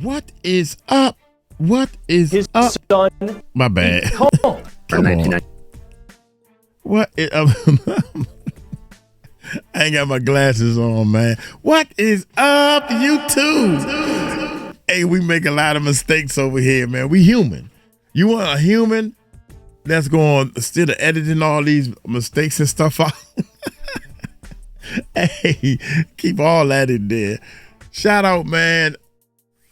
What is up? What is His up? son. My bad. Come on. Come on. What is up? I ain't got my glasses on, man. What is up, YouTube? Hey, we make a lot of mistakes over here, man. We human. You want a human that's going instead of editing all these mistakes and stuff out? Hey, keep all that in there. Shout out, man.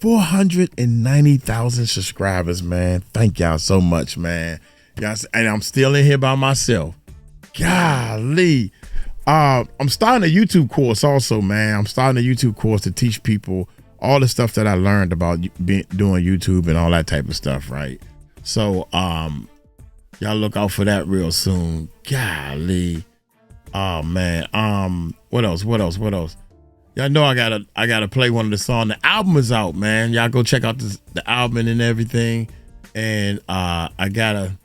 490,000 subscribers, man. Thank y'all so much, man. Y'all, and I'm still in here by myself. Golly. I'm starting a YouTube course also, man. I'm starting a YouTube course to teach people all the stuff that I learned about doing YouTube and all that type of stuff, right? So, y'all look out for that real soon. Golly. Oh man. What else? Y'all know I gotta play one of the songs. The album is out, man. Y'all go check out the album and everything. And I gotta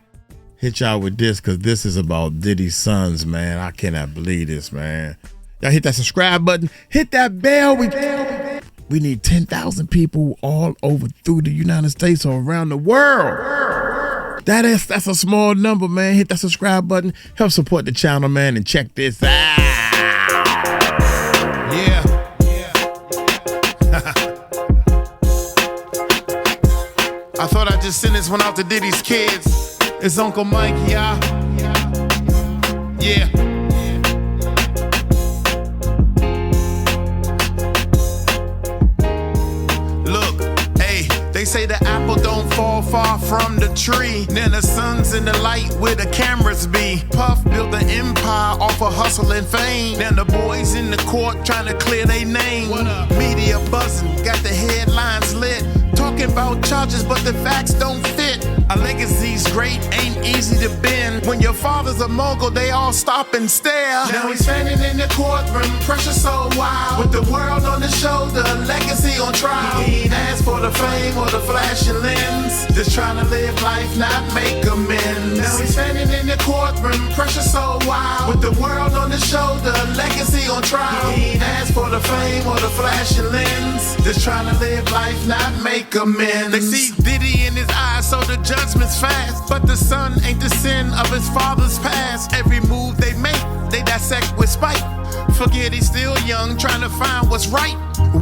hit y'all with this because this is about Diddy's sons, man. I cannot believe this, man. Y'all hit that subscribe button. Hit that bell. We need 10,000 people all over through the United States or around the world. That's a small number, man. Hit that subscribe button. Help support the channel, man. And check this out. Yeah. I thought I'd just send this one out to Diddy's kids. It's Uncle Mike, yeah. Yeah. Look, hey, they say the apple don't fall far from the tree. Then the sun's in the light where the cameras be. Puff built an empire off of hustle and fame. Then the boys in the court trying to clear their name. What up? Media buzzing, got the headlines lit. Talking about charges, but the facts don't fit. A legacy's great, ain't easy to bend. When your father's a mogul, they all stop and stare. Now he's standing in the courtroom, pressure so wild. With the world on his shoulder, legacy on trial. He ain't asked for the fame or the flashing lens. Just trying to live life, not make amends. Now he's standing in the courtroom, pressure so wild. With the world on his shoulder, legacy on trial. He ain't asked for the fame or the flashing lens. Just trying to live life, not make amends. They see Diddy in his eyes, so the judgment's fast. But the son ain't the sin of his father's past. Every move they make, they dissect with spite. Forget he's still young, trying to find what's right.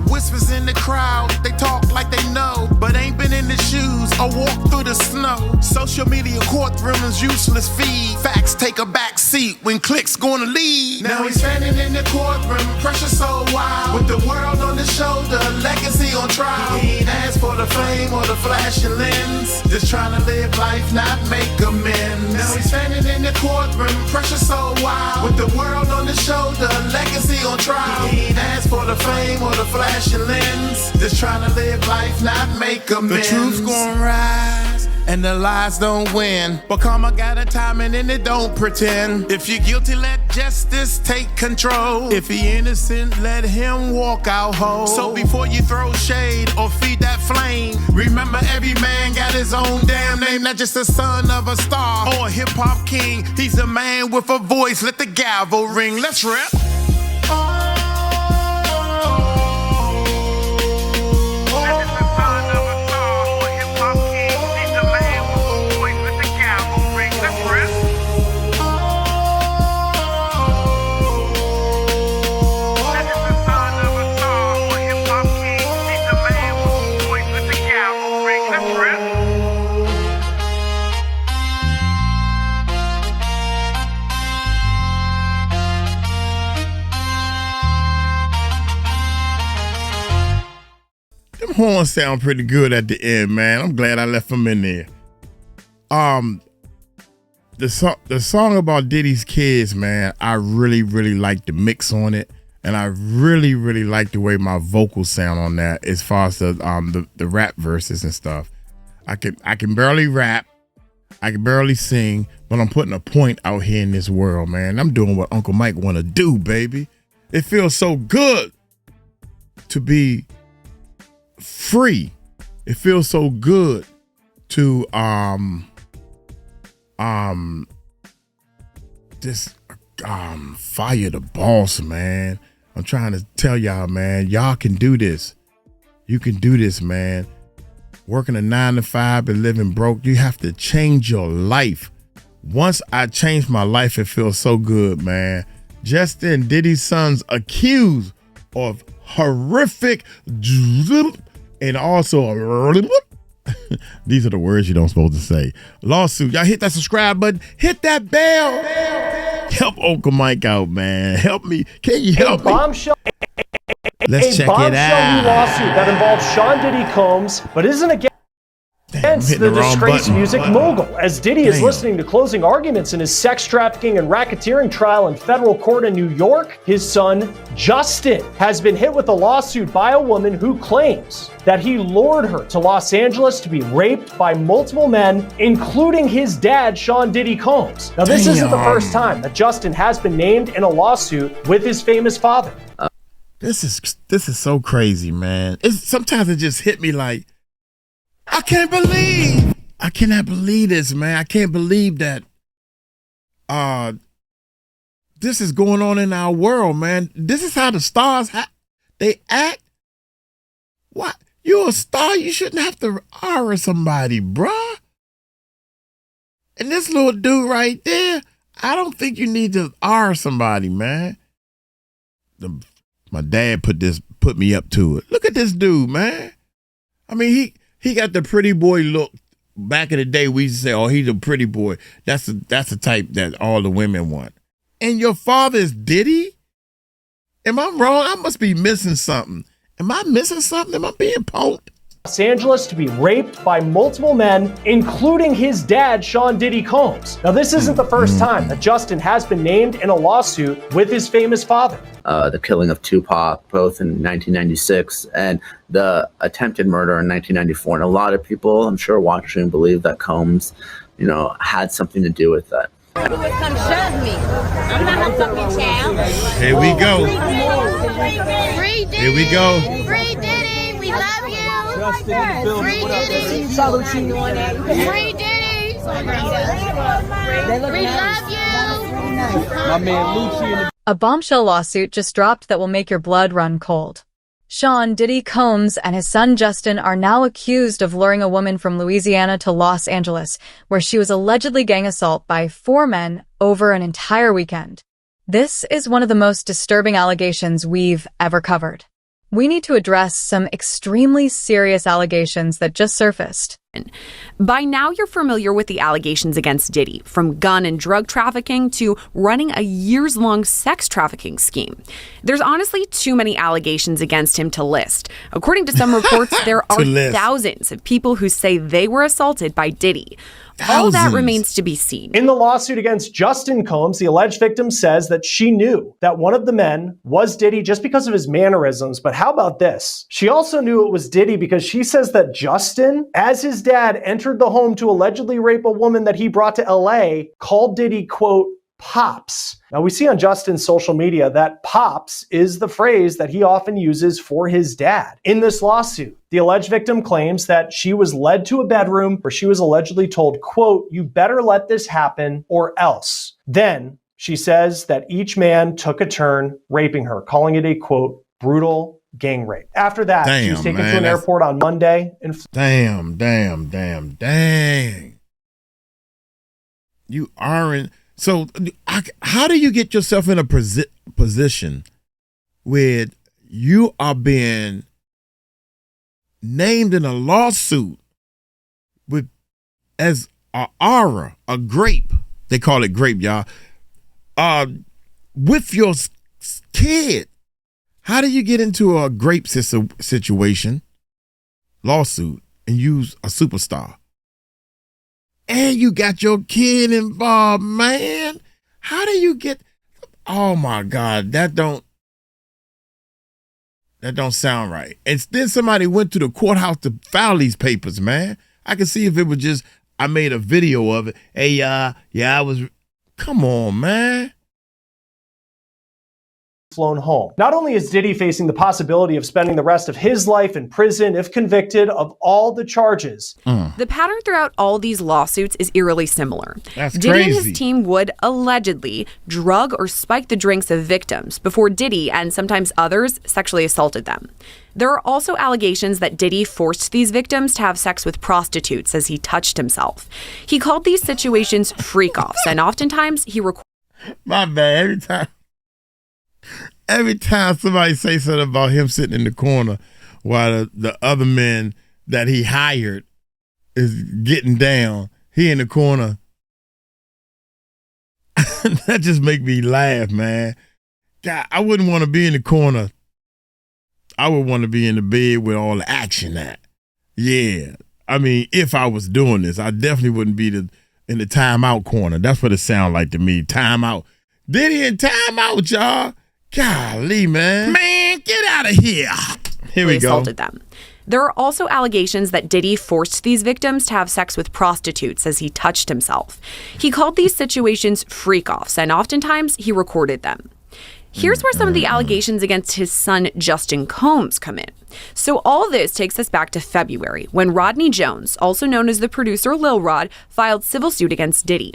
Whispers in the crowd, they talk like they know, but ain't been in the shoes or walked through the snow. Social media courtroom is useless feed. Facts take a back seat when clicks gonna lead. Now he's standing in the courtroom, pressure so wild. With the world on his shoulder, legacy on trial. He ain't asked for the fame or the flashing lens. Just trying to live life, not make amends. Now he's standing in the courtroom, pressure so wild. With the world on his shoulder, legacy on trial. He ain't asked for the fame or the flashing lens. Just trying to live life, not make amends. The truth gon' rise and the lies don't win. But karma got a timing and it don't pretend. If you're guilty, let justice take control. If he innocent, let him walk out whole. So before you throw shade or feed that flame, remember every man got his own damn name. Not just the son of a star or a hip-hop king. He's a man with a voice, let the gavel ring. Let's rap. Them horns sound pretty good at the end, man. I'm glad I left them in there. The song about Diddy's kids, man, I really like the mix on it. And I really like the way my vocals sound on that as far as the rap verses and stuff. I can barely rap. I can barely sing, but I'm putting a point out here in this world, man. I'm doing what Uncle Mike want to do, baby. It feels so good to be free. It feels so good to just fire the boss, man. I'm trying to tell y'all, man, y'all can do this. You can do this, man. Working a 9 to 5 and living broke, you have to change your life. Once I changed my life, it feels so good, man. Justin Diddy's sons accused of horrific and also these are the words you don't supposed to say. Lawsuit. Y'all hit that subscribe button. Hit that bell. Help Uncle Mike out, man. Help me. Can you help me? Let's check it out. A bombshell lawsuit that involves Sean Diddy Combs, but isn't against the disgraced music mogul, as Diddy is listening to closing arguments in his sex trafficking and racketeering trial in federal court in New York. His son, Justin, has been hit with a lawsuit by a woman who claims that he lured her to Los Angeles to be raped by multiple men, including his dad, Sean Diddy Combs. Now, this isn't the first time that Justin has been named in a lawsuit with his famous father. This is so crazy, man. Sometimes it just hit me like, I cannot believe this, man. I can't believe that this is going on in our world, man. This is how the stars they act. What? You're a star. You shouldn't have to honor somebody, bruh. And this little dude right there, I don't think you need to honor somebody, man. My dad put me up to it. Look at this dude, man. I mean, he got the pretty boy look. Back in the day, we used to say, "Oh, he's a pretty boy." That's the type that all the women want. And your father is Diddy? Am I wrong? I must be missing something. Am I missing something? Am I being poked? Los Angeles to be raped by multiple men, including his dad, Sean Diddy Combs. Now, this isn't the first time that Justin has been named in a lawsuit with his famous father. The killing of Tupac, both in 1996 and the attempted murder in 1994. And a lot of people, I'm sure, watching believe that Combs, had something to do with that. Come shove me. I'm not a fucking child. Here we go. Free Diddy. Here we go. Free Diddy. We love you. Free Diddy. Free Diddy. We love you. My man Lucci. A bombshell lawsuit just dropped that will make your blood run cold. Sean Diddy Combs and his son Justin are now accused of luring a woman from Louisiana to Los Angeles, where she was allegedly gang assaulted by 4 men over an entire weekend. This is one of the most disturbing allegations we've ever covered. We need to address some extremely serious allegations that just surfaced. By now, you're familiar with the allegations against Diddy, from gun and drug trafficking to running a years-long sex trafficking scheme. There's honestly too many allegations against him to list. According to some reports, there are thousands of people who say they were assaulted by Diddy. All that remains to be seen. In the lawsuit against Justin Combs, the alleged victim says that she knew that one of the men was Diddy just because of his mannerisms. But how about this? She also knew it was Diddy because she says that Justin, as his dad, entered the home to allegedly rape a woman that he brought to LA, called Diddy, quote, Pops. Now, we see on Justin's social media that Pops is the phrase that he often uses for his dad. In this lawsuit, the alleged victim claims that she was led to a bedroom where she was allegedly told, quote, you better let this happen or else. Then she says that each man took a turn raping her, calling it a, quote, brutal gang rape. After that, she was taken to an airport on Monday. Damn. You aren't. So how do you get yourself in a position where you are being named in a lawsuit with as a grape? They call it grape, y'all. With your kid. How do you get into a grape situation, lawsuit, and use a superstar? And you got your kid involved, man. How do you get? Oh my God, that don't sound right. And then somebody went to the courthouse to file these papers, man. I can see if it was just I made a video of it. Hey, I was. Come on, man. flown home. Not only is Diddy facing the possibility of spending the rest of his life in prison if convicted of all the charges. The pattern throughout all these lawsuits is eerily similar. That's Diddy crazy. and his team would allegedly drug or spike the drinks of victims before Diddy and sometimes others sexually assaulted them. There are also allegations that Diddy forced these victims to have sex with prostitutes as he touched himself. He called these situations freak-offs, and oftentimes he recorded. My bad. Every time somebody say something about him sitting in the corner while the other men that he hired is getting down, he in the corner. That just make me laugh, man. God, I wouldn't want to be in the corner. I would want to be in the bed with all the action at. Yeah. I mean, if I was doing this, I definitely wouldn't be in the timeout corner. That's what it sounds like to me. Timeout. Diddy in timeout, y'all. Golly, man. Man, get out of here. Here we go. Assaulted them. There are also allegations that Diddy forced these victims to have sex with prostitutes as he touched himself. He called these situations freak-offs, and oftentimes he recorded them. Here's where some of the allegations against his son, Justin Combs, come in. So all this takes us back to February, when Rodney Jones, also known as the producer Lil Rod, filed civil suit against Diddy.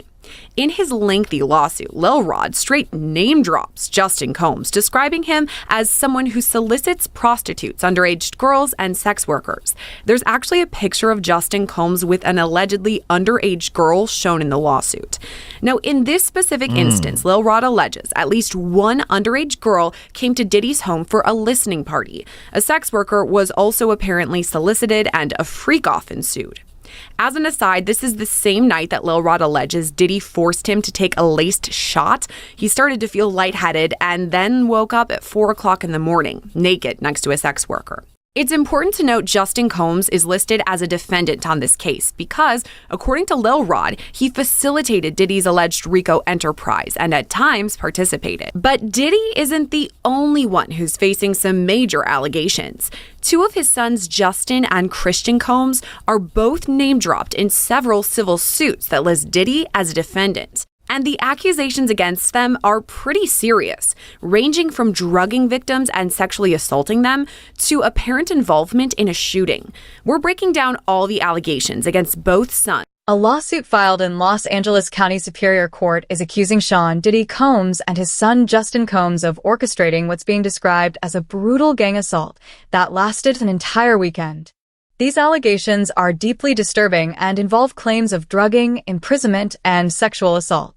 In his lengthy lawsuit, Lil Rod straight name drops Justin Combs, describing him as someone who solicits prostitutes, underage girls, and sex workers. There's actually a picture of Justin Combs with an allegedly underage girl shown in the lawsuit. Now, in this specific instance, Lil Rod alleges at least one underage girl came to Diddy's home for a listening party. A sex worker was also apparently solicited, and a freak-off ensued. As an aside, this is the same night that Lil Rod alleges Diddy forced him to take a laced shot. He started to feel lightheaded and then woke up at 4 o'clock in the morning, naked next to a sex worker. It's important to note Justin Combs is listed as a defendant on this case because, according to Lil Rod, he facilitated Diddy's alleged RICO enterprise and at times participated. But Diddy isn't the only one who's facing some major allegations. Two of his sons, Justin and Christian Combs, are both name-dropped in several civil suits that list Diddy as a defendant. And the accusations against them are pretty serious, ranging from drugging victims and sexually assaulting them to apparent involvement in a shooting. We're breaking down all the allegations against both sons. A lawsuit filed in Los Angeles County Superior Court is accusing Sean Diddy Combs and his son Justin Combs of orchestrating what's being described as a brutal gang assault that lasted an entire weekend. These allegations are deeply disturbing and involve claims of drugging, imprisonment, and sexual assault.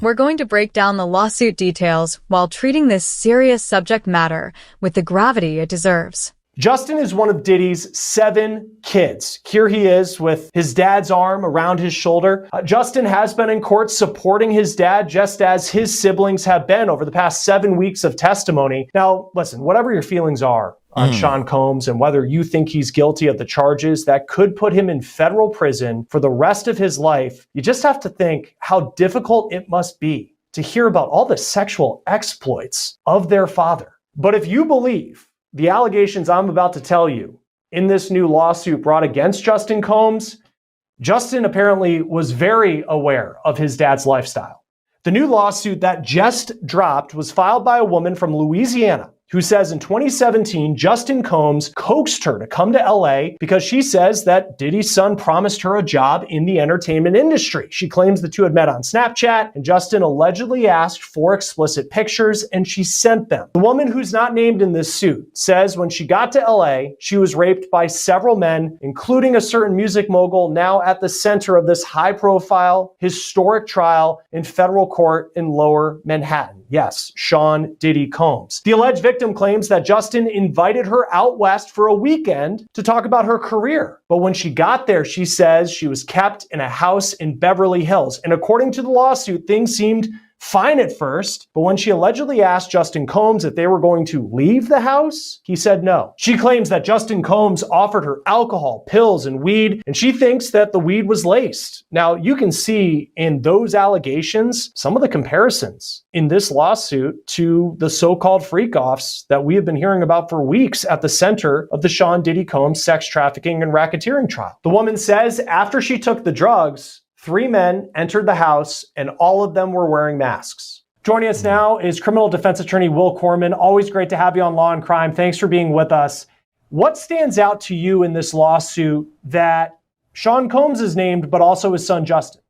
We're going to break down the lawsuit details while treating this serious subject matter with the gravity it deserves. Justin is one of Diddy's 7 kids. Here he is with his dad's arm around his shoulder. Justin has been in court supporting his dad just as his siblings have been over the past 7 weeks of testimony. Now, listen, whatever your feelings are on Sean Combs and whether you think he's guilty of the charges that could put him in federal prison for the rest of his life, you just have to think how difficult it must be to hear about all the sexual exploits of their father. But if you believe the allegations I'm about to tell you in this new lawsuit brought against Justin Combs, Justin apparently was very aware of his dad's lifestyle. The new lawsuit that just dropped was filed by a woman from Louisiana who says in 2017, Justin Combs coaxed her to come to LA because she says that Diddy's son promised her a job in the entertainment industry. She claims the two had met on Snapchat, and Justin allegedly asked for explicit pictures, and she sent them. The woman who's not named in this suit says when she got to LA, she was raped by several men, including a certain music mogul now at the center of this high-profile, historic trial in federal court in Lower Manhattan. Yes, Sean Diddy Combs. The alleged victim claims that Justin invited her out west for a weekend to talk about her career. But when she got there, she says she was kept in a house in Beverly Hills. And according to the lawsuit, things seemed fine at first, but when she allegedly asked Justin Combs if they were going to leave the house, he said no. She claims that Justin Combs offered her alcohol, pills, and weed, and she thinks that the weed was laced. Now, you can see in those allegations some of the comparisons in this lawsuit to the so-called freak-offs that we have been hearing about for weeks at the center of the Sean Diddy Combs sex trafficking and racketeering trial. The woman says after she took the drugs, 3 men entered the house and all of them were wearing masks. Joining us now is criminal defense attorney Will Corman. Always great to have you on Law and Crime. Thanks for being with us. What stands out to you in this lawsuit that Sean Combs is named, but also his son Justin?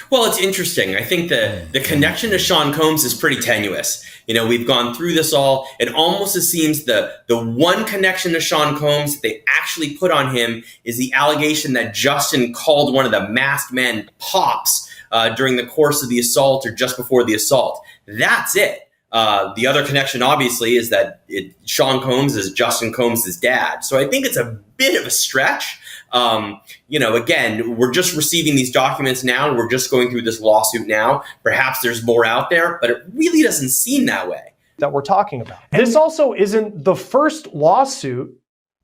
Well, it's interesting. I think the connection to Sean Combs is pretty tenuous. You know, we've gone through this all. It almost seems the one connection to Sean Combs they actually put on him is the allegation that Justin called one of the masked men Pops during the course of the assault or just before the assault. That's it. The other connection, obviously, is that Sean Combs is Justin Combs' dad. So I think it's a bit of a stretch. Again, we're just receiving these documents now. We're just going through this lawsuit now. Perhaps there's more out there, but it really doesn't seem that way. That we're talking about. This also isn't the first lawsuit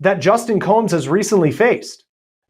that Justin Combs has recently faced.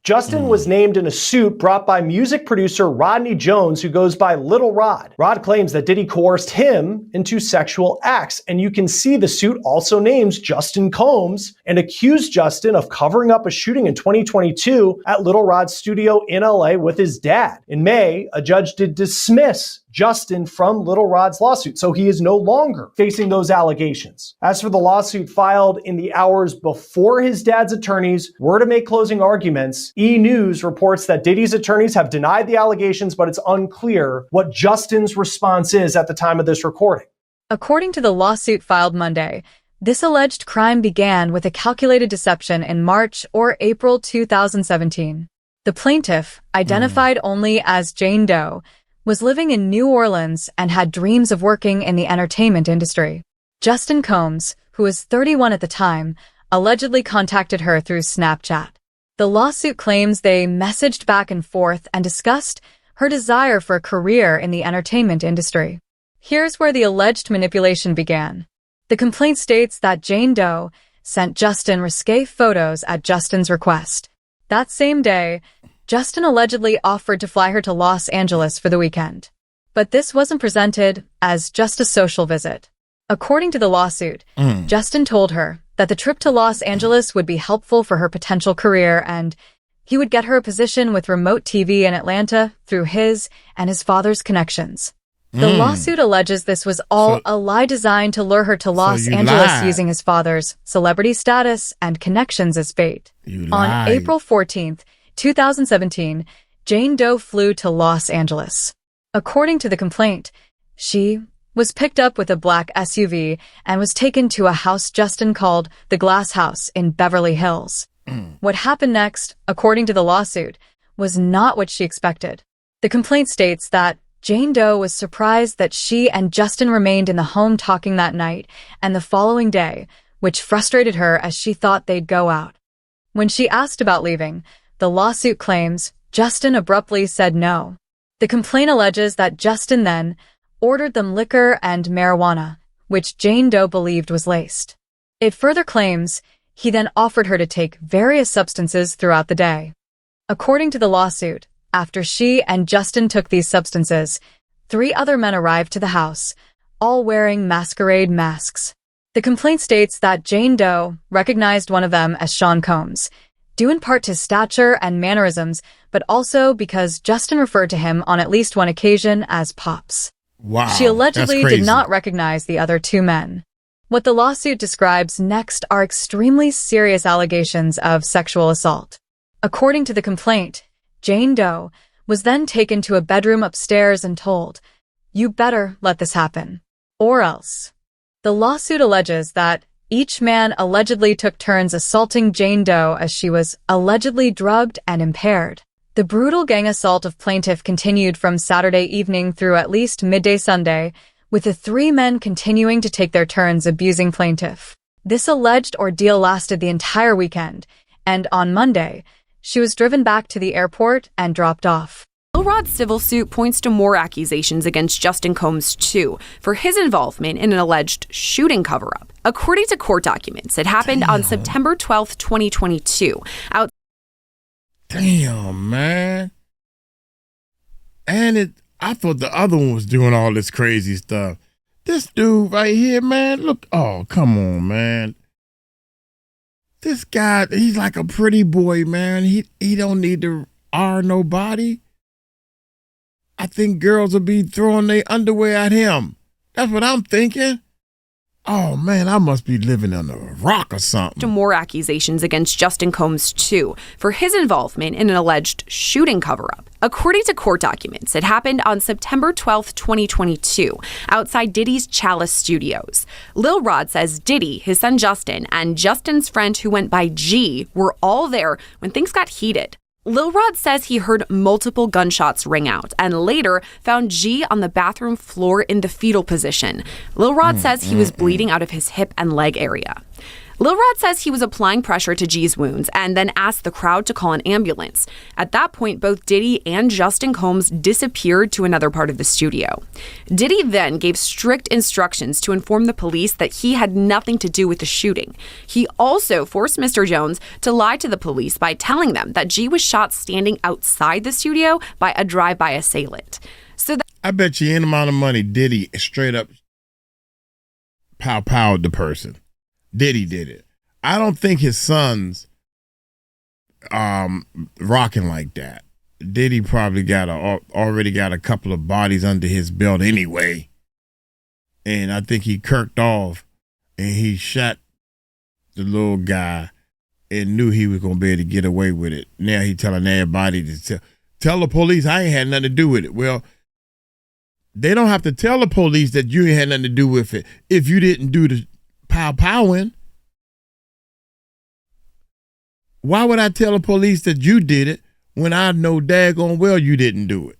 Justin was named in a suit brought by music producer Rodney Jones, who goes by Little Rod. Rod claims that Diddy coerced him into sexual acts, and you can see the suit also names Justin Combs and accused Justin of covering up a shooting in 2022 at Little Rod's studio in LA with his dad. In May, a judge did dismiss Justin from Little Rod's lawsuit, so he is no longer facing those allegations. As for the lawsuit filed in the hours before his dad's attorneys were to make closing arguments, E! News reports that Diddy's attorneys have denied the allegations, but it's unclear what Justin's response is at the time of this recording. According to the lawsuit filed Monday, this alleged crime began with a calculated deception in March or April 2017. The plaintiff, identified only as Jane Doe, was living in New Orleans and had dreams of working in the entertainment industry. Justin Combs, who was 31 at the time, allegedly contacted her through Snapchat. The lawsuit claims they messaged back and forth and discussed her desire for a career in the entertainment industry. Here's where the alleged manipulation began. The complaint states that Jane Doe sent Justin risque photos at Justin's request. That same day, Justin allegedly offered to fly her to Los Angeles for the weekend. But this wasn't presented as just a social visit. According to the lawsuit, Justin told her that the trip to Los Angeles would be helpful for her potential career and he would get her a position with remote TV in Atlanta through his and his father's connections. The lawsuit alleges this was all a lie designed to lure her to Los Angeles using his father's celebrity status and connections as bait. On April 14th, 2017, Jane Doe flew to Los Angeles. According to the complaint, she was picked up with a black SUV and was taken to a house Justin called the Glass House in Beverly Hills. What happened next, according to the lawsuit, was not what she expected. The complaint states that Jane Doe was surprised that she and Justin remained in the home talking that night and the following day, which frustrated her as she thought they'd go out. When she asked about leaving, the lawsuit claims Justin abruptly said no. The complaint alleges that Justin then ordered them liquor and marijuana, which Jane Doe believed was laced. It further claims he then offered her to take various substances throughout the day. According to the lawsuit, after she and Justin took these substances, 3 other men arrived to the house, all wearing masquerade masks. The complaint states that Jane Doe recognized one of them as Sean Combs, due in part to stature and mannerisms, but also because Justin referred to him on at least one occasion as Pops. Wow, she allegedly that's crazy. did not recognize the other 2 men. What the lawsuit describes next are extremely serious allegations of sexual assault. According to the complaint, Jane Doe was then taken to a bedroom upstairs and told, "You better let this happen, or else." The lawsuit alleges that each man allegedly took turns assaulting Jane Doe as she was allegedly drugged and impaired. The brutal gang assault of plaintiff continued from Saturday evening through at least midday Sunday, with the 3 men continuing to take their turns abusing plaintiff. This alleged ordeal lasted the entire weekend, and on Monday, she was driven back to the airport and dropped off. Lil Rod's civil suit points to more accusations against Justin Combs, too, for his involvement in an alleged shooting cover-up. According to court documents, it happened on September 12th, 2022. Damn, man. And I thought the other one was doing all this crazy stuff. This dude right here, man, look. Oh, come on, man. This guy, he's like a pretty boy, man. He don't need to nobody. I think girls will be throwing their underwear at him. That's what I'm thinking. Oh, man, I must be living under a rock or something. More accusations against Justin Combs, too, for his involvement in an alleged shooting cover-up. According to court documents, it happened on September 12th, 2022, outside Diddy's Chalice Studios. Lil Rod says Diddy, his son Justin, and Justin's friend who went by G were all there when things got heated. Lil Rod says he heard multiple gunshots ring out and later found G on the bathroom floor in the fetal position. Lil Rod says he was bleeding out of his hip and leg area. Lil Rod says he was applying pressure to G's wounds and then asked the crowd to call an ambulance. At that point, both Diddy and Justin Combs disappeared to another part of the studio. Diddy then gave strict instructions to inform the police that he had nothing to do with the shooting. He also forced Mr. Jones to lie to the police by telling them that G was shot standing outside the studio by a drive-by assailant. I bet you any amount of money Diddy straight up pow-powed the person. Diddy did it. I don't think his son's rocking like that. Diddy probably already got a couple of bodies under his belt anyway. And I think he kirked off and he shot the little guy and knew he was going to be able to get away with it. Now he telling everybody to tell the police I ain't had nothing to do with it. Well, they don't have to tell the police that you ain't had nothing to do with it if you didn't do the pow-powing. Why would I tell the police that you did it when I know daggone well you didn't do it?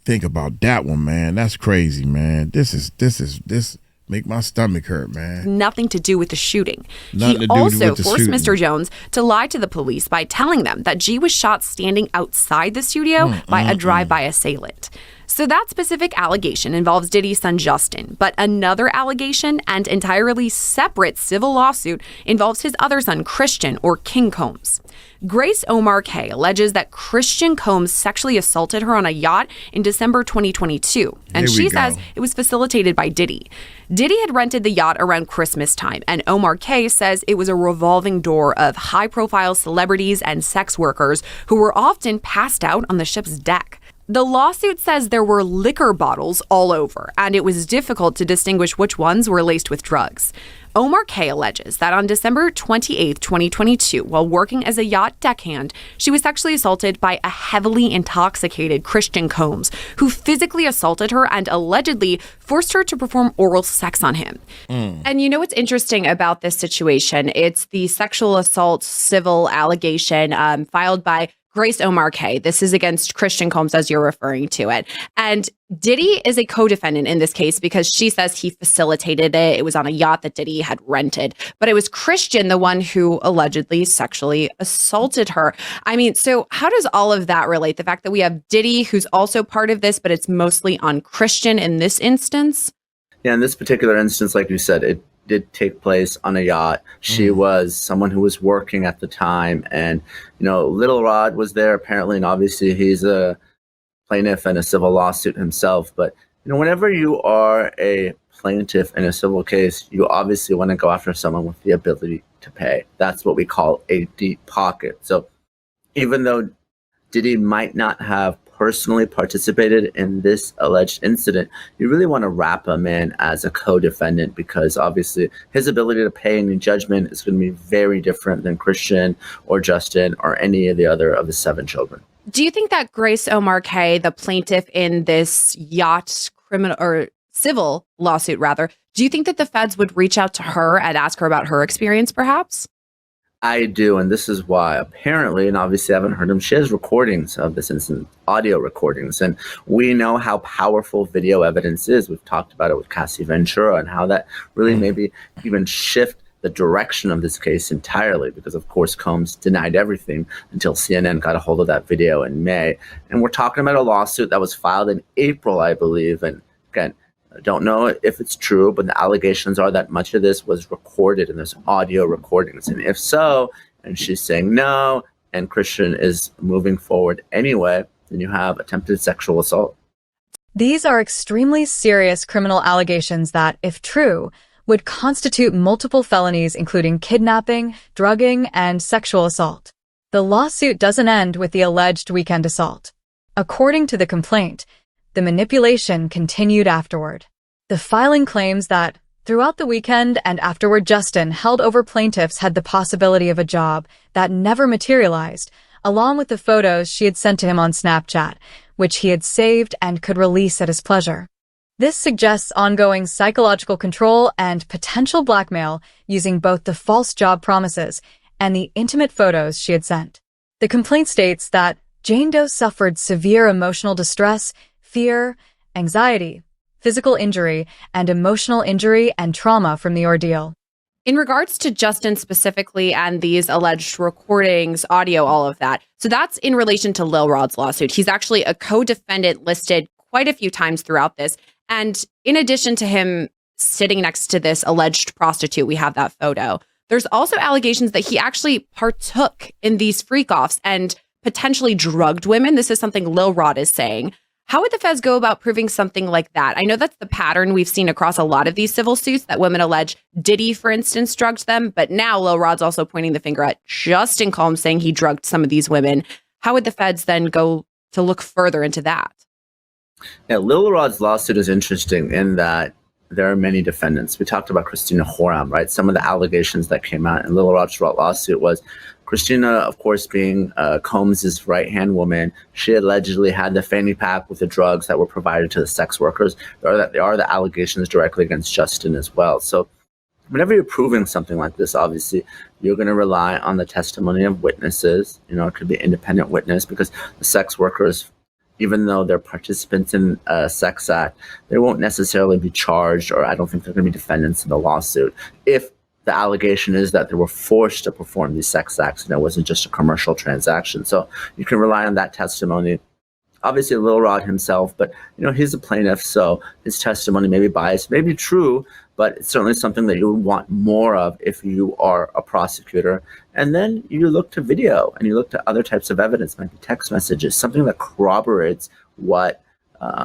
Think about that one, man. That's crazy, man. This make my stomach hurt, man. Nothing to do with the shooting. Nothing He also forced Mr. Jones to lie to the police by telling them that G was shot standing outside the studio by a drive-by assailant. So that specific allegation involves Diddy's son Justin, but another allegation and entirely separate civil lawsuit involves his other son, Christian, or King Combs. Grace Omar K alleges that Christian Combs sexually assaulted her on a yacht in December 2022, and she says it was facilitated by Diddy. Diddy had rented the yacht around Christmas time, and Omar K says it was a revolving door of high-profile celebrities and sex workers who were often passed out on the ship's deck. The lawsuit says there were liquor bottles all over, and it was difficult to distinguish which ones were laced with drugs. Omar K alleges that on December 28, 2022, while working as a yacht deckhand, she was sexually assaulted by a heavily intoxicated Christian Combs, who physically assaulted her and allegedly forced her to perform oral sex on him. And you know what's interesting about this situation? It's the sexual assault civil allegation filed by Grace Omar K. This is against Christian Combs, as you're referring to it. And Diddy is a co-defendant in this case because she says he facilitated it. It was on a yacht that Diddy had rented. But it was Christian, the one who allegedly sexually assaulted her. I mean, so how does all of that relate? The fact that we have Diddy, who's also part of this, but it's mostly on Christian in this instance? Yeah, in this particular instance, like you said, it did take place on a yacht. She was someone who was working at the time, and Lil Rod was there apparently, and obviously he's a plaintiff in a civil lawsuit himself. But whenever you are a plaintiff in a civil case, you obviously want to go after someone with the ability to pay. That's what we call a deep pocket. So even though Diddy might not have personally participated in this alleged incident, you really want to wrap him in as a co-defendant because obviously his ability to pay any judgment is going to be very different than Christian or Justin or any of the other of the 7 children. Do you think that Grace Omar K, the plaintiff in this yacht criminal or civil lawsuit rather, do you think that the feds would reach out to her and ask her about her experience perhaps? I do, and this is why. Apparently, and obviously I haven't heard them, she has recordings of this incident, audio recordings, and we know how powerful video evidence is. We've talked about it with Cassie Ventura and how that really maybe even shift the direction of this case entirely because, of course, Combs denied everything until CNN got a hold of that video in May. And we're talking about a lawsuit that was filed in April, I believe, and again, I don't know if it's true, but the allegations are that much of this was recorded and there's audio recordings. And if so, and she's saying no, and Christian is moving forward anyway, then you have attempted sexual assault. These are extremely serious criminal allegations that, if true, would constitute multiple felonies including kidnapping, drugging, and sexual assault. The lawsuit doesn't end with the alleged weekend assault. According to the complaint, the manipulation continued afterward. The filing claims that throughout the weekend and afterward, Justin held over plaintiffs had the possibility of a job that never materialized, along with the photos she had sent to him on Snapchat, which he had saved and could release at his pleasure. This suggests ongoing psychological control and potential blackmail using both the false job promises and the intimate photos she had sent. The complaint states that Jane Doe suffered severe emotional distress, fear, anxiety, physical injury, and emotional injury and trauma from the ordeal. In regards to Justin specifically and these alleged recordings, audio, all of that, so that's in relation to Lil Rod's lawsuit. He's actually a co-defendant listed quite a few times throughout this. And in addition to him sitting next to this alleged prostitute, we have that photo. There's also allegations that he actually partook in these freak-offs and potentially drugged women. This is something Lil Rod is saying. How would the feds go about proving something like that? I know that's the pattern we've seen across a lot of these civil suits, that women allege Diddy, for instance, drugged them. But now Lil Rod's also pointing the finger at Justin Combs, saying he drugged some of these women. How would the feds then go to look further into that? Yeah, Lil Rod's lawsuit is interesting in that there are many defendants. We talked about Christina Horam, right? Some of the allegations that came out in Lil Rod's lawsuit was Christina, of course, being Combs' right-hand woman. She allegedly had the fanny pack with the drugs that were provided to the sex workers. There are the allegations directly against Justin as well. So whenever you're proving something like this, obviously, you're going to rely on the testimony of witnesses. You know, it could be an independent witness, because the sex workers, even though they're participants in a sex act, they won't necessarily be charged, or I don't think they're going to be defendants in the lawsuit if the allegation is that they were forced to perform these sex acts and it wasn't just a commercial transaction. So you can rely on that testimony. Obviously, Lil Rod himself, but he's a plaintiff, so his testimony may be biased, may be true, but it's certainly something that you would want more of if you are a prosecutor. And then you look to video and you look to other types of evidence, maybe text messages, something that corroborates what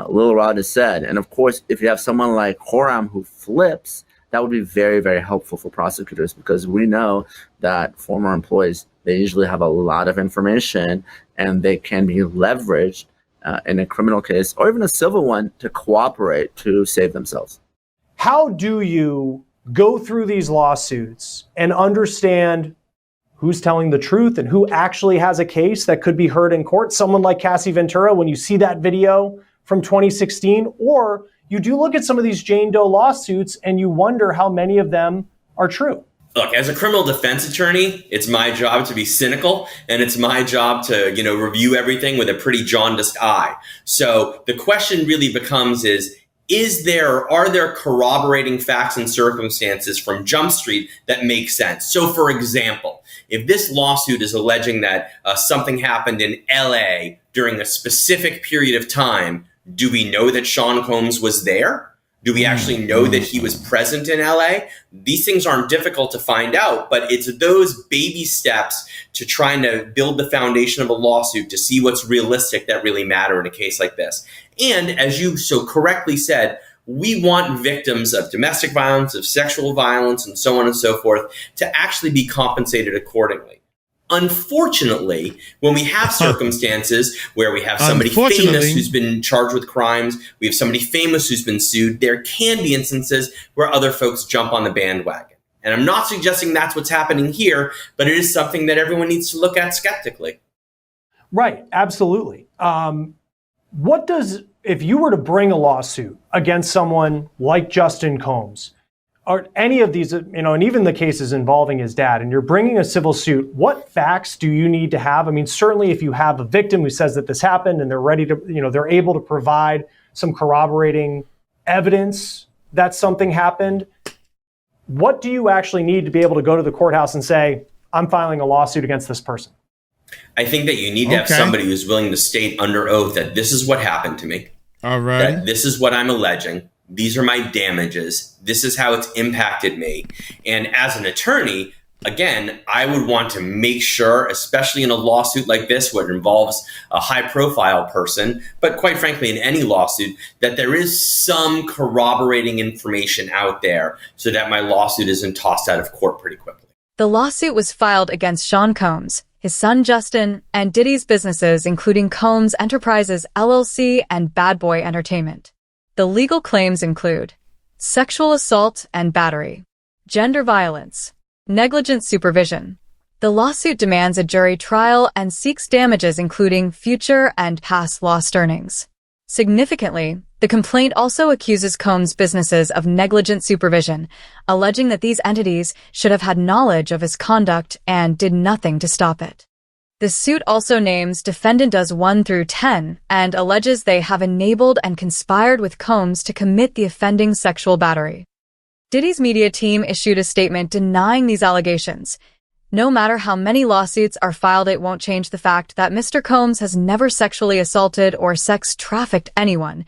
Lil Rod has said. And of course, if you have someone like Horam who flips, that would be very, very helpful for prosecutors, because we know that former employees, they usually have a lot of information and they can be leveraged in a criminal case or even a civil one to cooperate to save themselves. How do you go through these lawsuits and understand who's telling the truth and who actually has a case that could be heard in court? Someone like Cassie Ventura, when you see that video from 2016, or you do look at some of these Jane Doe lawsuits and you wonder how many of them are true. Look, as a criminal defense attorney, it's my job to be cynical, and it's my job to, review everything with a pretty jaundiced eye. So the question really becomes are there corroborating facts and circumstances from Jump Street that make sense? So for example, if this lawsuit is alleging that something happened in LA during a specific period of time, do we know that Sean Combs was there? Do we actually know that he was present in LA? These things aren't difficult to find out, but it's those baby steps to trying to build the foundation of a lawsuit to see what's realistic that really matter in a case like this. And as you so correctly said, we want victims of domestic violence, of sexual violence, and so on and so forth to actually be compensated accordingly. Unfortunately, when we have circumstances where we have somebody famous who's been charged with crimes, we have somebody famous who's been sued, there can be instances where other folks jump on the bandwagon. And I'm not suggesting that's what's happening here, but it is something that everyone needs to look at skeptically. Right, absolutely. If you were to bring a lawsuit against someone like Justin Combs, or any of these, and even the cases involving his dad, and you're bringing a civil suit, what facts do you need to have? I mean, certainly if you have a victim who says that this happened and they're ready to, they're able to provide some corroborating evidence that something happened, what do you actually need to be able to go to the courthouse and say, I'm filing a lawsuit against this person? I think that you need to have somebody who's willing to state under oath that this is what happened to me. All right. That this is what I'm alleging. These are my damages. This is how it's impacted me. And as an attorney, again, I would want to make sure, especially in a lawsuit like this, where it involves a high-profile person, but quite frankly, in any lawsuit, that there is some corroborating information out there so that my lawsuit isn't tossed out of court pretty quickly. The lawsuit was filed against Sean Combs, his son Justin, and Diddy's businesses including Combs Enterprises LLC and Bad Boy Entertainment. The legal claims include sexual assault and battery, gender violence, negligent supervision. The lawsuit demands a jury trial and seeks damages including future and past lost earnings. Significantly, the complaint also accuses Combs' businesses of negligent supervision, alleging that these entities should have had knowledge of his conduct and did nothing to stop it. The suit also names defendants 1 through 10 and alleges they have enabled and conspired with Combs to commit the offending sexual battery. Diddy's media team issued a statement denying these allegations. No matter how many lawsuits are filed, it won't change the fact that Mr. Combs has never sexually assaulted or sex trafficked anyone.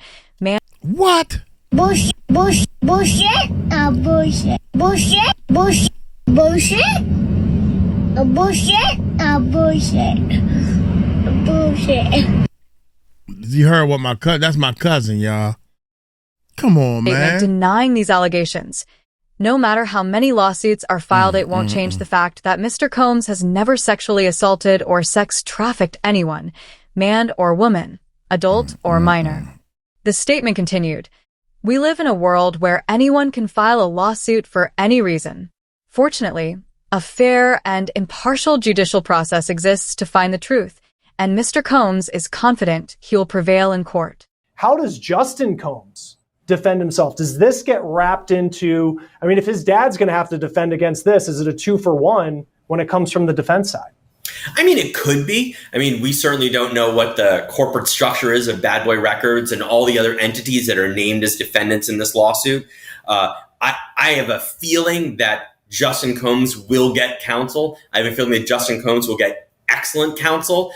What? Bullshit. Bullshit. Bullshit. Bullshit. Bullshit. Bullshit. Bullshit. Bullshit. Bullshit. Bullshit. You heard what my cousin? That's my cousin, y'all. Come on, man. Denying these allegations. No matter how many lawsuits are filed, it won't change the fact that Mr. Combs has never sexually assaulted or sex trafficked anyone, man or woman, adult or minor. The statement continued, "We live in a world where anyone can file a lawsuit for any reason. Fortunately, a fair and impartial judicial process exists to find the truth, and Mr. Combs is confident he will prevail in court." How does Justin Combs defend himself? Does this get wrapped into, I mean, if his dad's going to have to defend against this, is it a 2-for-1 when it comes from the defense side? I mean, it could be. I mean, we certainly don't know what the corporate structure is of Bad Boy Records and all the other entities that are named as defendants in this lawsuit. I have a feeling that Justin Combs will get counsel. I have a feeling that Justin Combs will get excellent counsel.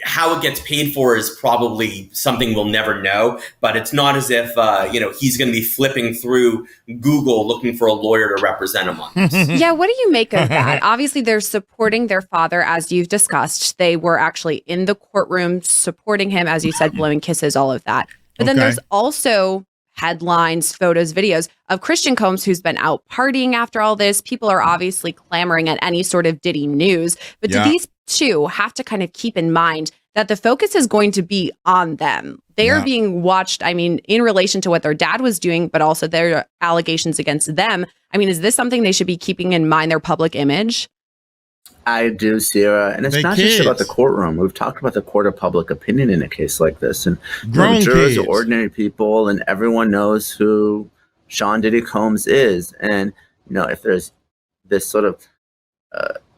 How it gets paid for is probably something we'll never know, but it's not as if, he's going to be flipping through Google looking for a lawyer to represent him on this. Yeah, what do you make of that? Obviously, they're supporting their father, as you've discussed. They were actually in the courtroom supporting him, as you said, blowing kisses, all of that. But then there's also headlines, photos, videos of Christian Combs, who's been out partying after all this. People are obviously clamoring at any sort of Diddy news. But do these two have to kind of keep in mind that the focus is going to be on them? They are being watched, I mean, in relation to what their dad was doing, but also their allegations against them. I mean, is this something they should be keeping in mind, their public image? I do, Sierra. And it's not just about the courtroom. We've talked about the court of public opinion in a case like this. And jurors are ordinary people, and everyone knows who Sean Diddy Combs is. And, if there's this sort of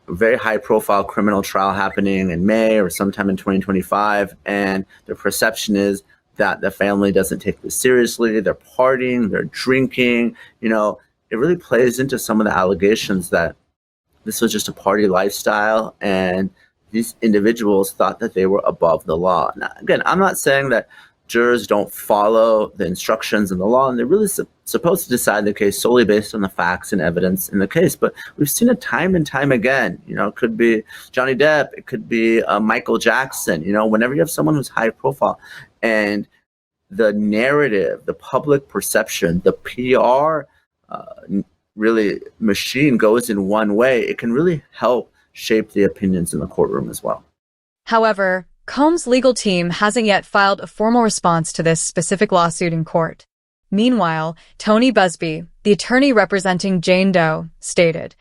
very high-profile criminal trial happening in May or sometime in 2025, and the perception is that the family doesn't take this seriously, they're partying, they're drinking, it really plays into some of the allegations that this was just a party lifestyle, and these individuals thought that they were above the law. Now, again, I'm not saying that jurors don't follow the instructions in the law, and they're really supposed to decide the case solely based on the facts and evidence in the case. But we've seen it time and time again. It could be Johnny Depp, it could be Michael Jackson. Whenever you have someone who's high profile, and the narrative, the public perception, the PR really machine goes in one way, it can really help shape the opinions in the courtroom as well. However, Combs' legal team hasn't yet filed a formal response to this specific lawsuit in court. Meanwhile, Tony Busby, the attorney representing Jane Doe, stated,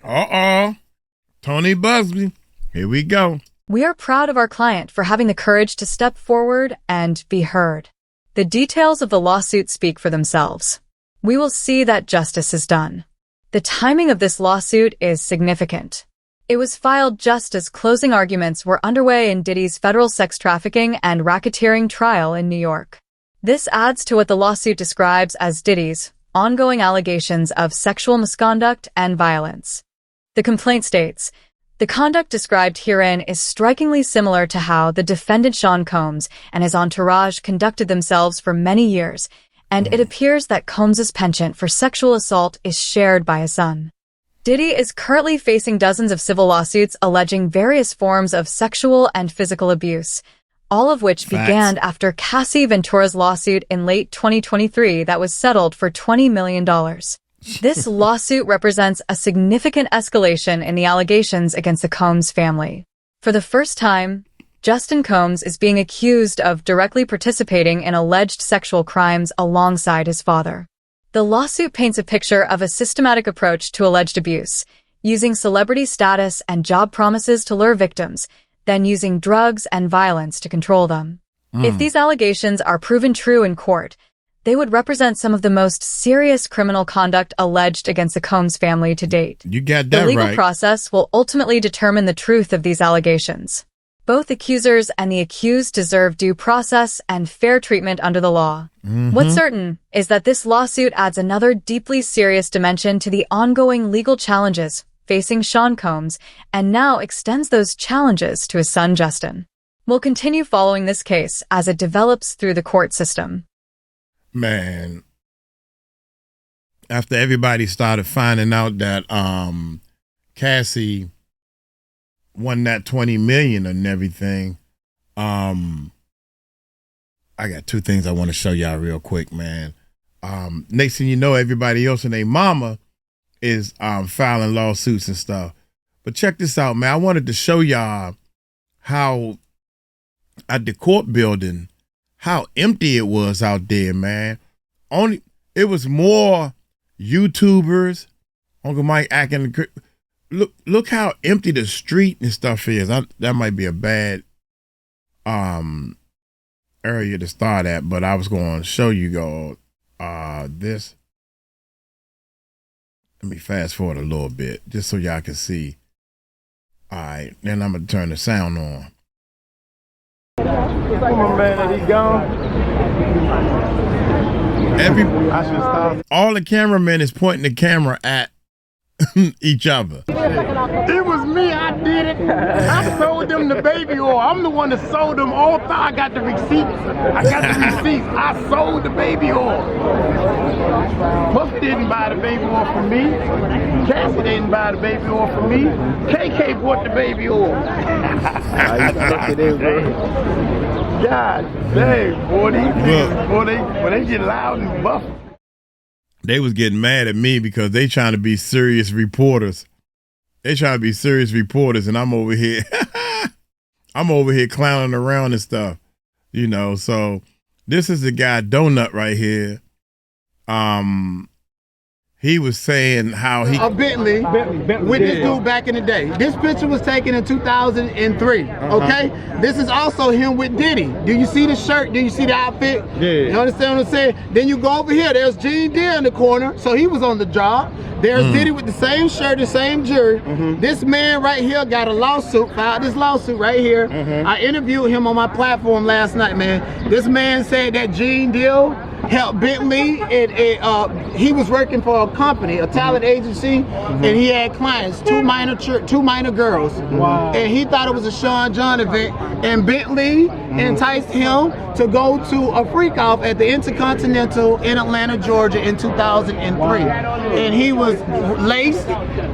Tony Busby, here we go. "We are proud of our client for having the courage to step forward and be heard. The details of the lawsuit speak for themselves. We will see that justice is done. The timing of this lawsuit is significant. It was filed just as closing arguments were underway in Diddy's federal sex trafficking and racketeering trial in New York. This adds to what the lawsuit describes as Diddy's ongoing allegations of sexual misconduct and violence. The complaint states, "The conduct described herein is strikingly similar to how the defendant Sean Combs and his entourage conducted themselves for many years, and it appears that Combs' penchant for sexual assault is shared by his son." Diddy is currently facing dozens of civil lawsuits alleging various forms of sexual and physical abuse, all of which began after Cassie Ventura's lawsuit in late 2023 that was settled for $20 million. This lawsuit represents a significant escalation in the allegations against the Combs family. For the first time, Justin Combs is being accused of directly participating in alleged sexual crimes alongside his father. The lawsuit paints a picture of a systematic approach to alleged abuse, using celebrity status and job promises to lure victims, then using drugs and violence to control them. If these allegations are proven true in court, they would represent some of the most serious criminal conduct alleged against the Combs family to date. You got that right. The legal process will ultimately determine the truth of these allegations. Both accusers and the accused deserve due process and fair treatment under the law. What's certain is that this lawsuit adds another deeply serious dimension to the ongoing legal challenges facing Sean Combs, and now extends those challenges to his son Justin. We'll continue following this case as it develops through the court system. Man, after everybody started finding out that Cassie won that $20 million and everything, I got two things I want to show y'all real quick, man. Next thing you know, everybody else and their mama is filing lawsuits and stuff. But check this out, man. I wanted to show y'all how at the court building, how empty it was out there, man. It was more YouTubers, Uncle Mike acting. Look how empty the street and stuff is. That might be a bad area to start at, but I was going to show you this. Let me fast forward a little bit just so y'all can see. All right, then I'm going to turn the sound on. Come on, man, he's gone. All the cameramen is pointing the camera at each other. It was me, I did it. I sold them the baby oil. I'm the one that sold them all. I got the receipts. I sold the baby oil. Puff didn't buy the baby oil from me. Cassie didn't buy the baby oil from me. KK bought the baby oil. God dang, boy, when they get loud and buff. They was getting mad at me because they trying to be serious reporters. And I'm over here. I'm over here clowning around and stuff, you know. So this is the guy Donut right here. He was saying how he Bentley with this dude back in the day. This picture was taken in 2003. Okay, this is also him with Diddy. Do you see the shirt? Do you see the outfit? Yeah. You understand what I'm saying? Then you go over here. There's Gene Deere in the corner, so he was on the job. There's Diddy with the same shirt, the same jury. This man right here got a lawsuit, filed this lawsuit right here. I interviewed him on my platform last night, man. This man said that Gene Deere helped Bentley, and he was working for a company, a talent agency, and he had clients, two minor girls. Wow. And he thought it was a Sean John event, and Bentley enticed him to go to a freak off at the Intercontinental in Atlanta, Georgia in 2003. And he was laced,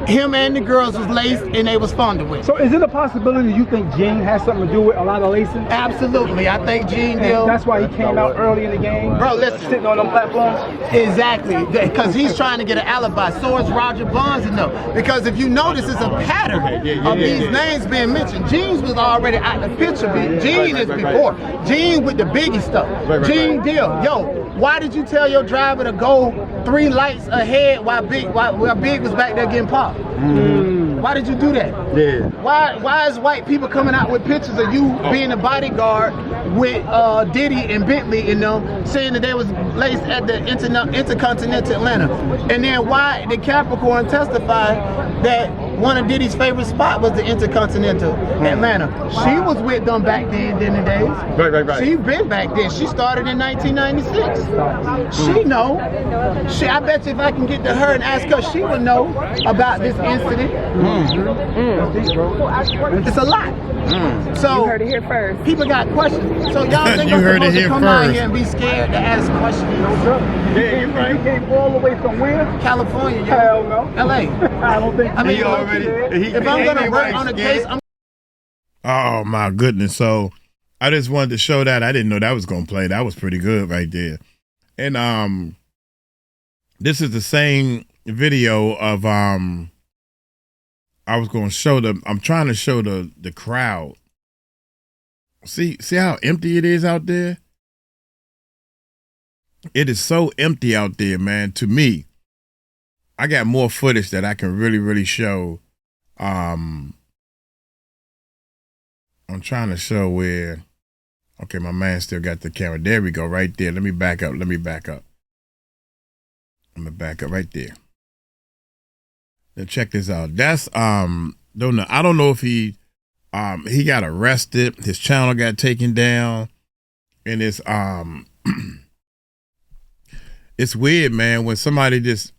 him and the girls was laced, and they was fondled with. So is it a possibility you think Gene has something to do with a lot of lacing? Absolutely. I think Gene Deal. That's why he came out early in the game? Bro, listen. Sitting on them platforms? Exactly, because he's trying to get an alibi. So is Roger Bonds and them. Because if you notice, it's a pattern of these names being mentioned. Gene's was already out the picture. Gene is before. Gene with the Biggie stuff. Gene Deal. Yo, why did you tell your driver to go 3 lights ahead while Big was back there getting popped? Why did you do that? Yeah. Why is white people coming out with pictures of you being a bodyguard with Diddy and Bentley and them saying that they was laced at the Intercontinental Atlanta? And then why did Capricorn testify that one of Diddy's favorite spots was the Intercontinental Atlanta? She was with them back then in the days. Right. She been back then. She started in 1996. She know. I bet you if I can get to her and ask her, she would know about this incident. It's a lot. So you heard it here first. People got questions. So y'all think I'm supposed to come out here and be scared to ask questions? Yeah, you right. You came all the way from where? California. Hell no. LA. I don't think. I mean, if I'm gonna work on a case, Oh my goodness. So I just wanted to show that. I didn't know that was gonna play. That was pretty good right there. And this is the same video of I was gonna show I'm trying to show the crowd. See how empty it is out there? It is so empty out there, man. To me, I got more footage that I can really show. I'm trying to show where. Okay, my man still got the camera. There we go, right there. Let me back up. I'm gonna back up right there. Now check this out. That's don't know. I don't know if he got arrested. His channel got taken down, and it's it's weird, man. When somebody just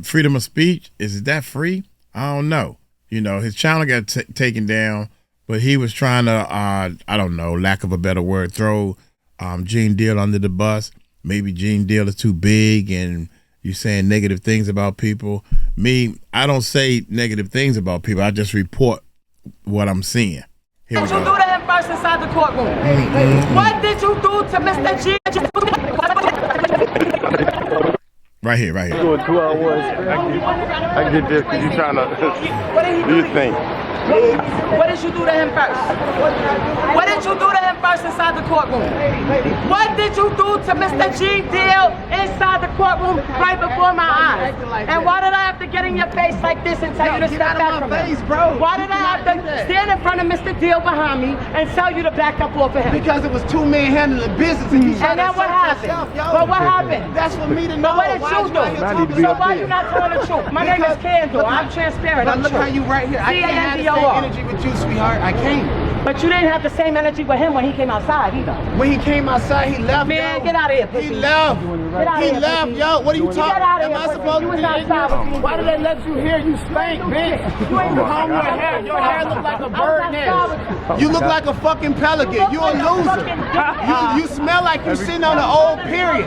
freedom of speech, is that free? I don't know. You know, his channel got taken down, but he was trying to I don't know, lack of a better word, throw Gene Deal under the bus. Maybe Gene Deal is too big, and you saying negative things about people. Me, I don't say negative things about people. I just report what I'm seeing. Here we go. What did you do to him first inside the courtroom? What did you do to Mr. G? Right here. Doing 2 hours. I get this because you're trying to do your thing. What did you do to him first? What did you do to him first inside the courtroom? What did you do to Mr. G Deal inside the courtroom right before my eyes? And why did I have to get in your face like this and tell you to step back from him? Why did I have to stand in front of Mr. Deal behind me and tell you to back up off of him? Because it was two men handling business and you And then what happened? But what happened? That's for me to know. But what did you do? So why are you not telling the truth? My name is Kendall. I'm transparent. But look how you right here. I can't have the same energy with you, sweetheart. I can't. But you didn't have the same energy with him when he came outside either. When he came outside, he left. Man, get out of here, pussy. He left. He left, yo. What are you talking about? Am I supposed to be outside? Why did they let you here? You stink, bitch. You ain't comb your hair. Your hair look like a bird nest. You look like a fucking pelican. You a loser. You smell like you sitting on an old period.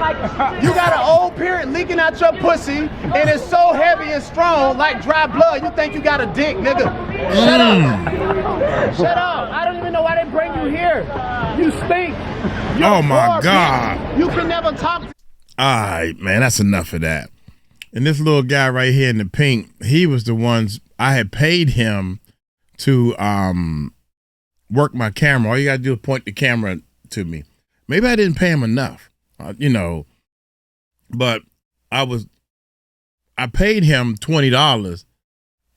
You got an old period leaking out your pussy, and it's so heavy and strong like dry blood. You think you got a dick, nigga. Shut up. Shut up. I don't even know why they bring you here. You stink. Oh my God. You can never talk. All right, man, that's enough of that. And this little guy right here in the pink, he was the ones I had paid him to work my camera. All you got to do is point the camera to me. Maybe I didn't pay him enough, but I paid him $20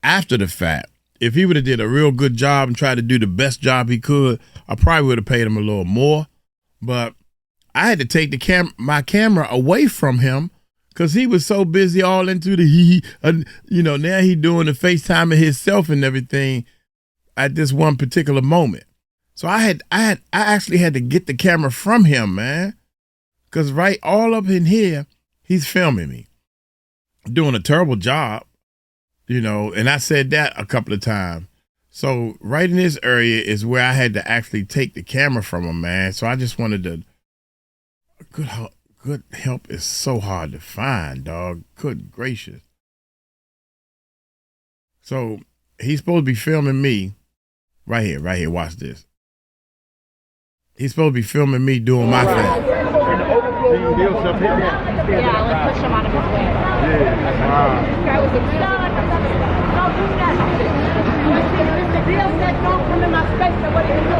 after the fact. If he would have did a real good job and tried to do the best job he could, I probably would have paid him a little more. But I had to take my camera away from him because he was so busy all into the now he doing the FaceTiming himself and everything at this one particular moment. So I actually had to get the camera from him, man, because right all up in here he's filming me, doing a terrible job. And I said that a couple of times. So right in this area is where I had to actually take the camera from him, man. So I just wanted to, good help is so hard to find, dog. Good gracious. So he's supposed to be filming me right here. Watch this. He's supposed to be filming me doing my thing. Yeah, let's push him out of his way. Don't do that. Mr. Deal said don't come in my space, so what did you do?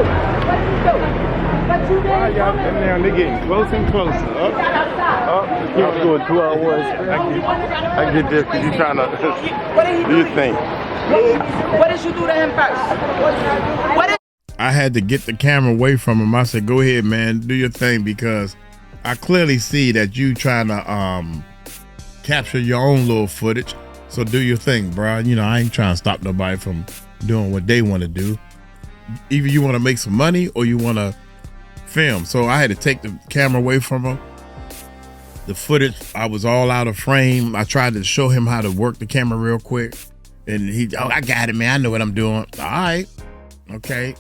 But you didn't come in. Now they're getting closer and closer. Up. You're doing 2 hours. I get this because you're trying to do your thing. What did you do to him first? I had to get the camera away from him. I said, go ahead, man, do your thing, because I clearly see that you trying to capture your own little footage. So do your thing, bro. I ain't trying to stop nobody from doing what they want to do. Either you want to make some money or you want to film. So I had to take the camera away from him. The footage, I was all out of frame. I tried to show him how to work the camera real quick. And I got it, man. I know what I'm doing. All right. Okay.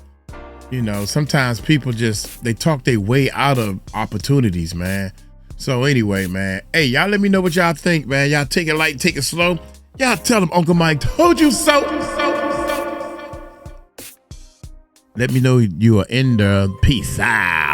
Sometimes people they talk their way out of opportunities, man. So anyway, man, hey, y'all let me know what y'all think, man. Y'all take it light, take it slow. Y'all tell them Uncle Mike told you so. Let me know you are in the peace out.